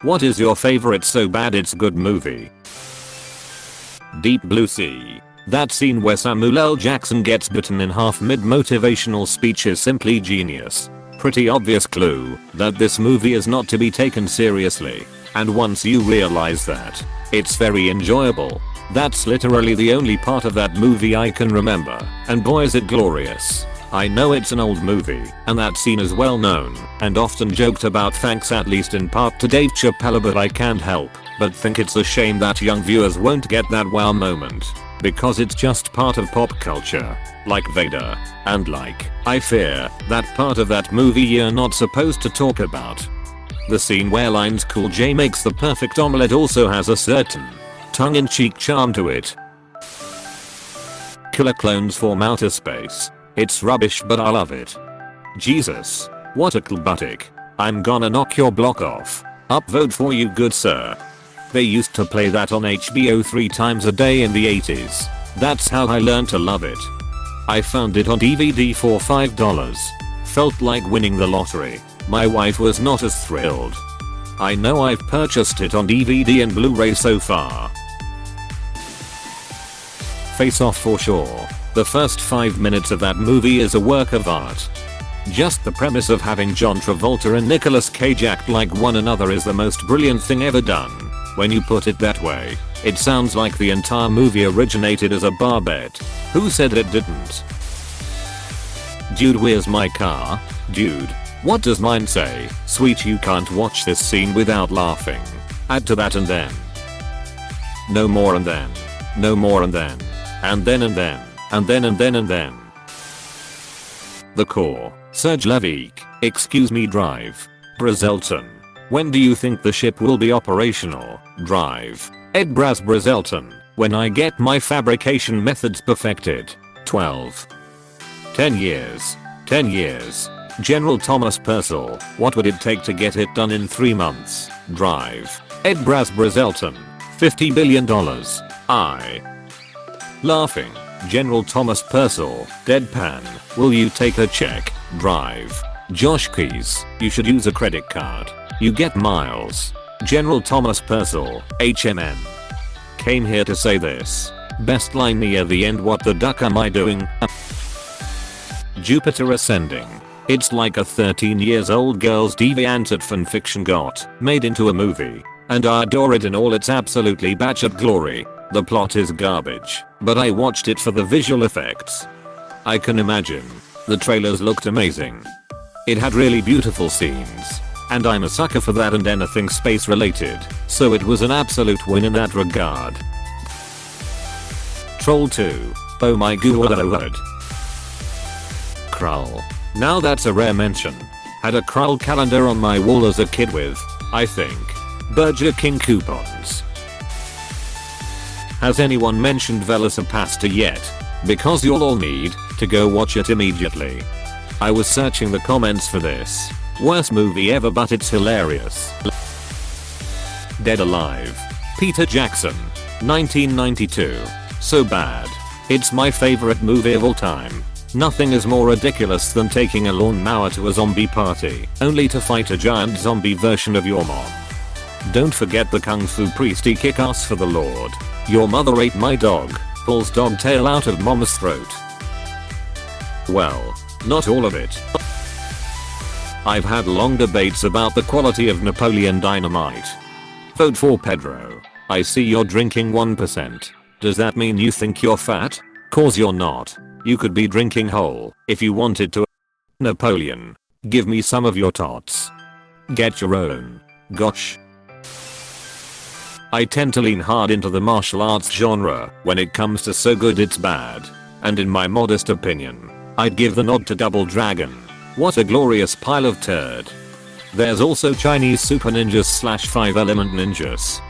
What is your favorite so bad it's good movie? Deep Blue Sea. That scene where Samuel L. Jackson gets bitten in half mid-motivational speech is simply genius. Pretty obvious clue that this movie is not to be taken seriously. And once you realize that, it's very enjoyable. That's literally the only part of that movie I can remember, and boy is it glorious. I know it's an old movie, and that scene is well known, and often joked about thanks at least in part to Dave Chappelle, but I can't help but think it's a shame that young viewers won't get that wow moment. Because it's just part of pop culture. Like Vader. And like, I fear, that part of that movie you're not supposed to talk about. The scene where Line's Cool J makes the perfect omelette also has a certain tongue-in-cheek charm to it. Killer Clones from Outer Space. It's rubbish but I love it. Jesus. What a cool buttock. I'm gonna knock your block off. Upvote for you good sir. They used to play that on HBO 3 times a day in the 80s. That's how I learned to love it. I found it on DVD for $5. Felt like winning the lottery. My wife was not as thrilled. I know I've purchased it on DVD and Blu-ray so far. Face Off for sure. The first 5 minutes of that movie is a work of art. Just the premise of having John Travolta and Nicolas Cage act like one another is the most brilliant thing ever done. When you put it that way, it sounds like the entire movie originated as a bar bet. Who said it didn't? Dude, where's my car? Dude, what does mine say? Sweet, you can't watch this scene without laughing. Add to that and then. No more and then. No more and then. And then and then. And then and then and then. The Core. Serge Levesque. Excuse me, drive. Brazelton. When do you think the ship will be operational? Drive. Ed Braz Brazelton. When I get my fabrication methods perfected. 12. 10 years. 10 years. General Thomas Purcell. What would it take to get it done in 3 months? Drive. Ed Braz Brazelton. $50 billion. I. Laughing. General Thomas Purcell. Deadpan. Will you take a check? Drive. Josh Keys. You should use a credit card. You get miles. General Thomas Purcell. HMN. Came here to say this. Best line near the end. What the duck am I doing? Jupiter Ascending. It's like a 13 years old girl's DeviantArt fanfiction got made into a movie. And I adore it in all its absolutely batshit glory. The plot is garbage, but I watched it for the visual effects. I can imagine. The trailers looked amazing. It had really beautiful scenes. And I'm a sucker for that and anything space related, so it was an absolute win in that regard. Troll 2. Oh my god. Krull. Now that's a rare mention. Had a Krull calendar on my wall as a kid with, I think, Burger King coupons. Has anyone mentioned Velocipasta yet? Because you'll all need to go watch it immediately. I was searching the comments for this. Worst movie ever, but it's hilarious. Dead Alive. Peter Jackson. 1992. So bad. It's my favorite movie of all time. Nothing is more ridiculous than taking a lawnmower to a zombie party, only to fight a giant zombie version of your mom. Don't forget the Kung Fu priesty kick-ass for the Lord. Your mother ate my dog. Pulls dog tail out of mom's throat. Well, not all of it. I've had long debates about the quality of Napoleon Dynamite. Vote for Pedro. I see you're drinking 1%. Does that mean you think you're fat? 'Cause you're not. You could be drinking whole if you wanted to. Napoleon. Give me some of your tots. Get your own. Gosh. I tend to lean hard into the martial arts genre when it comes to So Good It's Bad. And in my modest opinion, I'd give the nod to Double Dragon. What a glorious pile of turd. There's also Chinese Super Ninjas / 5 Element Ninjas.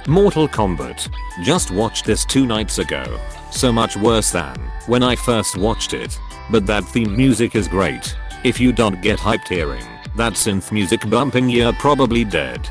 Mortal Kombat. Just watched this 2 nights ago. So much worse than when I first watched it. But that theme music is great. If you don't get hyped hearing that synth music bumping, you're probably dead.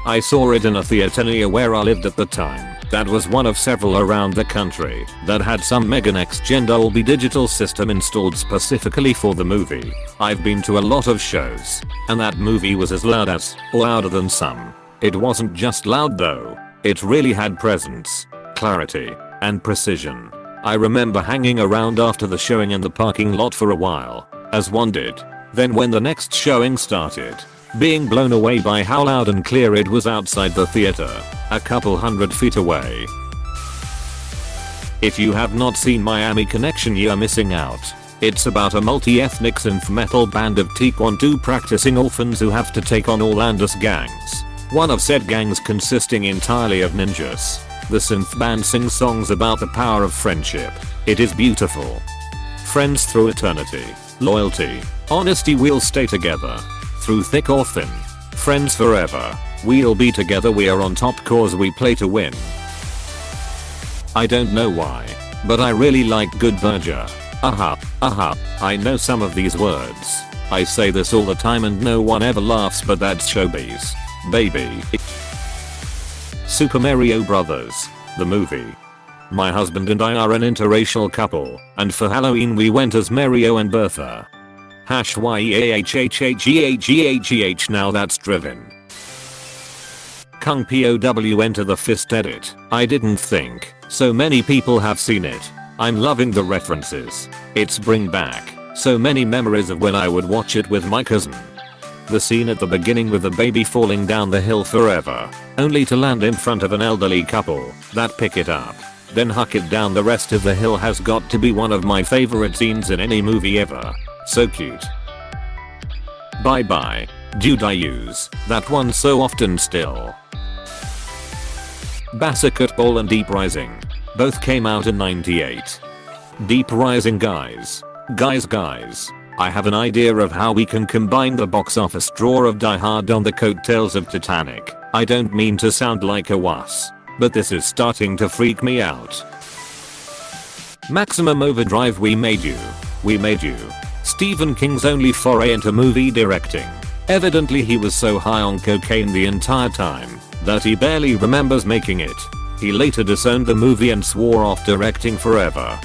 I saw it in a theater near where I lived at the time. that was one of several around the country that had some mega next gen Dolby Digital system installed specifically for the movie. I've been to a lot of shows, and that movie was as loud as, or louder than some. It wasn't just loud though, it really had presence, clarity, and precision. I remember hanging around after the showing in the parking lot for a while, as one did. Then when the next showing started, being blown away by how loud and clear it was outside the theater, a couple 100 feet away. If you have not seen Miami Connection, you're missing out. It's about a multi-ethnic synth metal band of Taekwondo practicing orphans who have to take on Orlando's gangs. One of said gangs consisting entirely of ninjas. The synth band sings songs about the power of friendship. It is beautiful. Friends through eternity. Loyalty. Honesty, we'll stay together. Through thick or thin. Friends forever. We'll be together, we are on top cause we play to win. I don't know why, but I really like Good Burger. I know some of these words. I say this all the time and no one ever laughs, but that's showbiz. Baby. Super Mario Brothers, the movie. My husband and I are an interracial couple, and for Halloween we went as Mario and Bertha. #YEAHHHGHGH, now that's driven. Kung POW Enter the Fist edit. I didn't think so many people have seen it. I'm loving the references. It's bring back so many memories of when I would watch it with my cousin. The scene at the beginning with the baby falling down the hill forever, only to land in front of an elderly couple that pick it up, then huck it down the rest of the hill has got to be one of my favorite scenes in any movie ever. So cute. Bye bye. Dude, I use that one so often still. Basketball and Deep Rising. Both came out in '98. Deep Rising guys. Guys. I have an idea of how we can combine the box office draw of Die Hard on the coattails of Titanic. I don't mean to sound like a wuss, but this is starting to freak me out. Maximum Overdrive, We Made You. Stephen King's only foray into movie directing. Evidently he was so high on cocaine the entire time that he barely remembers making it. He later disowned the movie and swore off directing forever.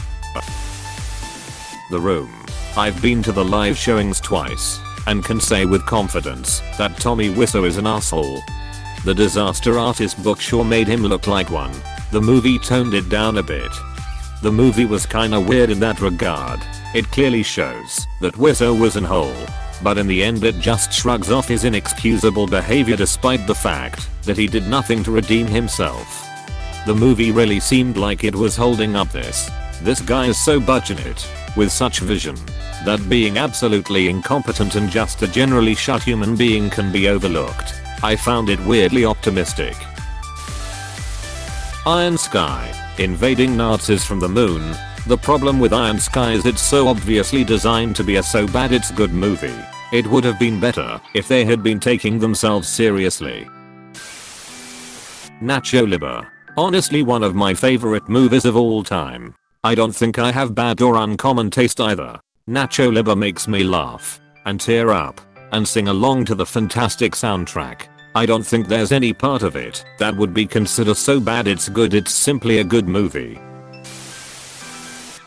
The Room. I've been to the live showings twice, and can say with confidence that Tommy Wiseau is an asshole. The Disaster Artist book sure made him look like one. The movie toned it down a bit. The movie was kinda weird in that regard. It clearly shows that Wiseau was an hole, but in the end it just shrugs off his inexcusable behavior despite the fact that he did nothing to redeem himself. The movie really seemed like it was holding up this guy is so budget, with such vision, that being absolutely incompetent and just a generally shut human being can be overlooked. I found it weirdly optimistic. Iron Sky. Invading Nazis from the Moon. The problem with Iron Sky is it's so obviously designed to be a so bad it's good movie. It would have been better if they had been taking themselves seriously. Nacho Libre. Honestly one of my favorite movies of all time. I don't think I have bad or uncommon taste either. Nacho Libre makes me laugh, and tear up, and sing along to the fantastic soundtrack. I don't think there's any part of it that would be considered so bad it's good, it's simply a good movie.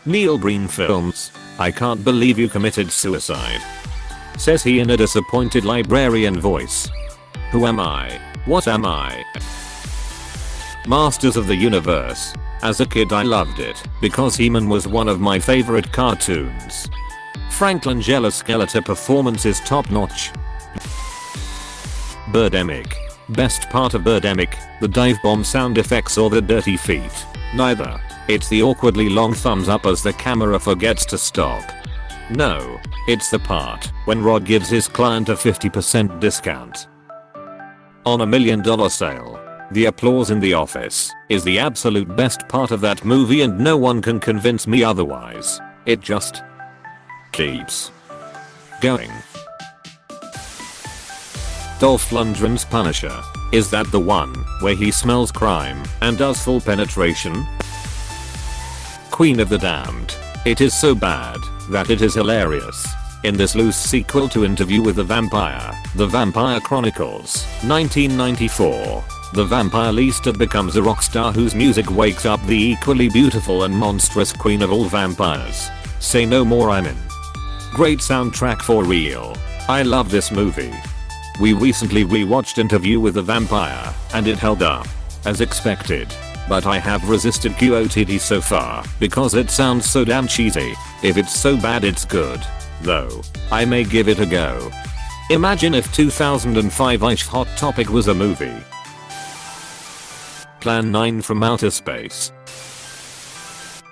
Neil Breen Films. I can't believe you committed suicide. Says he in a disappointed librarian voice. Who am I? What am I? Masters of the Universe. As a kid I loved it because He-Man was one of my favorite cartoons. Frank Langella's Skeletor performance is top notch. Birdemic. Best part of Birdemic, the dive bomb sound effects or the dirty feet? Neither. It's the awkwardly long thumbs up as the camera forgets to stop. No, it's the part when Rod gives his client a 50% discount on $1 million sale. The applause in the office is the absolute best part of that movie and no one can convince me otherwise. It just keeps going. Dolph Lundgren's Punisher. Is that the one where he smells crime and does full penetration? Queen of the Damned. It is so bad that it is hilarious. In this loose sequel to Interview with the Vampire Chronicles, 1994, The vampire Lestat becomes a rock star whose music wakes up the equally beautiful and monstrous queen of all vampires. Say no more, I'm in. Great soundtrack for real. I love this movie. We recently rewatched Interview with the Vampire, and it held up. As expected. But I have resisted QOTD so far because it sounds so damn cheesy. If it's so bad it's good. Though, I may give it a go. Imagine if 2005-ish Hot Topic was a movie. Plan 9 from Outer Space.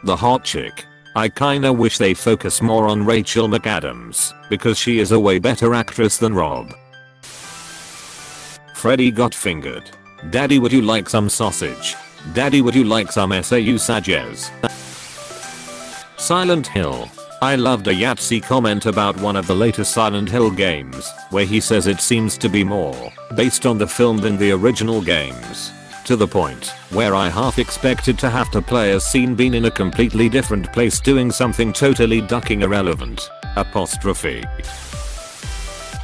The hot chick. I kinda wish they focus more on Rachel McAdams, because she is a way better actress than Rob. Freddy got fingered. Daddy, would you like some sausage? Daddy, would you like some sausages? Silent Hill. I loved a Yahtzee comment about one of the latest Silent Hill games, where he says it seems to be more based on the film than the original games. To the point where I half expected to have to play a scene being in a completely different place doing something totally ducking irrelevant. Apostrophe.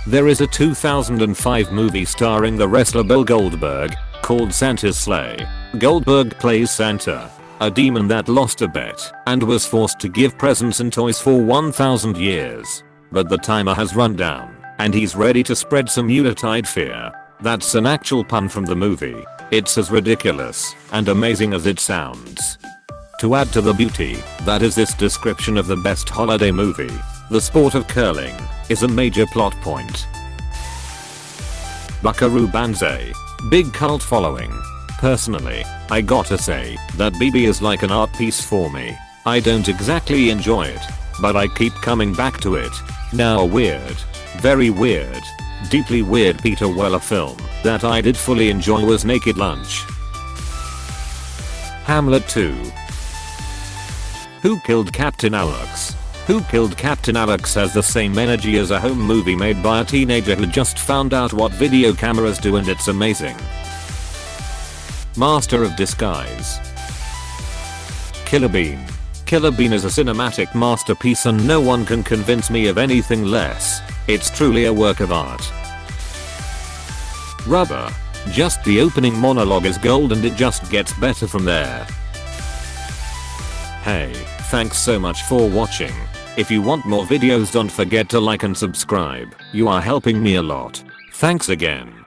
There is a 2005 movie starring the wrestler Bill Goldberg called Santa's Sleigh. Goldberg plays Santa, a demon that lost a bet and was forced to give presents and toys for 1,000 years. But the timer has run down and he's ready to spread some Yuletide fear. That's an actual pun from the movie. It's as ridiculous and amazing as it sounds. To add to the beauty that is this description of the best holiday movie, the sport of curling is a major plot point. Buckaroo Banzai. Big cult following. Personally, I gotta say that BB is like an art piece for me. I don't exactly enjoy it, but I keep coming back to it. Now a weird, very weird, deeply weird Peter Weller film that I did fully enjoy was Naked Lunch. Hamlet 2. Who Killed Captain Alex? Who Killed Captain Alex has the same energy as a home movie made by a teenager who just found out what video cameras do, and it's amazing. Master of Disguise. Killer Bean. Killer Bean is a cinematic masterpiece and no one can convince me of anything less. It's truly a work of art. Rubber. Just the opening monologue is gold and it just gets better from there. Hey, thanks so much for watching. If you want more videos, don't forget to like and subscribe. You are helping me a lot. Thanks again.